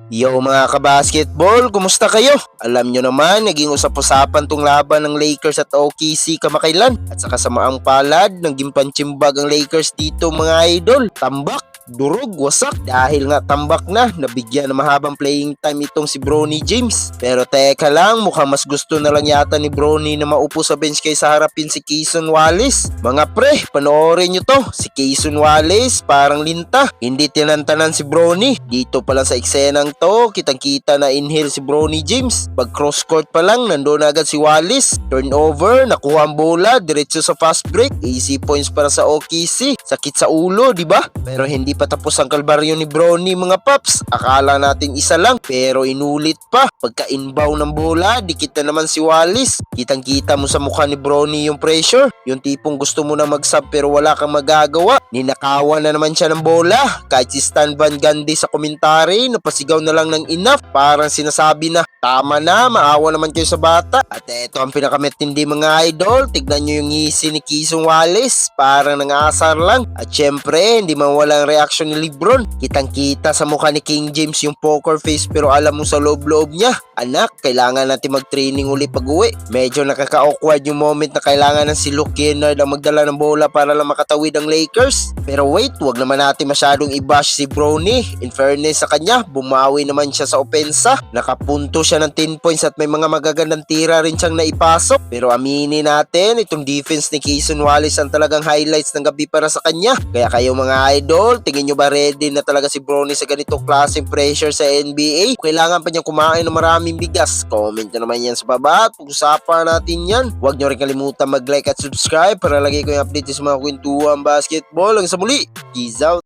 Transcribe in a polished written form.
Yo mga kabasketball, kumusta kayo? Alam nyo naman, naging usap-usapan tong laban ng Lakers at OKC kamakailan. At sa kasamaang palad, naging pantsimbag ang Lakers dito mga idol. Tambak, durog, wasak. Dahil nga tambak na, nabigyan ng mahabang playing time itong si Bronny James. Pero teka lang, mukhang mas gusto na lang yata ni Bronny na maupo sa bench kaysa harapin si Cason Wallace. Mga pre, panoorin nyo to. Si Cason Wallace, parang linta. Hindi tinantanan si Bronny. Dito pa lang sa eksenang to, kitang-kita na inhale si Bronny James. Pag cross court pa lang, nandoon agad si Wallace. Turnover, nakuha ang bola, diretso sa fast break. Easy points para sa OKC. Sakit sa ulo, di ba? Pero hindi pa tapos ang kalbaryo ni Bronny mga paps. Akala natin isa lang, pero inulit pa. Pagka-inbound ng bola, dikit na naman si Wallace. Kitang-kita mo sa mukha ni Bronny yung pressure. Yung tipong gusto mo na mag-sub pero wala kang magagawa. Ninakawan na naman siya ng bola. Kahit si Stan Van Gundy sa komentary, napasigaw na lang ng enough. Parang sinasabi na, tama na, maawa naman kayo sa bata. At eto ang pinakametindi mga idol. Tignan nyo yung ngisi ni Cason Wallace. Parang nangasar lang. At syempre, hindi mawala ang reaction ni Lebron. Kitang-kita sa mukha ni King James yung poker face pero alam mo sa loob-loob niya, anak, kailangan natin mag-training uli pag-uwi. Medyo nakaka-awkward yung moment na kailangan ng si Luke Kennard ang magdala ng bola para lang makatawid ang Lakers. Pero wait, wag naman natin masyadong i-bash si Bronny. In fairness sa kanya, bumawi naman siya sa opensa. Nakapunto siya ng 10 points at may mga magagandang tira rin siyang naipasok. Pero aminin natin, itong defense ni Cason Wallace ang talagang highlights ng gabi para sa kanya. Kaya kayo mga idol, tingin nyo ba ready na talaga si Bronny sa ganitong klaseng pressure sa NBA? Kailangan pa niyang kumain ng maraming bigas? Comment nyo naman yan sa baba at pag-usapan natin yan. Huwag nyo rin kalimutan mag-like at subscribe para lagi ko yung update sa mga kwentuhan basketball. Hanggang sa muli, peace out!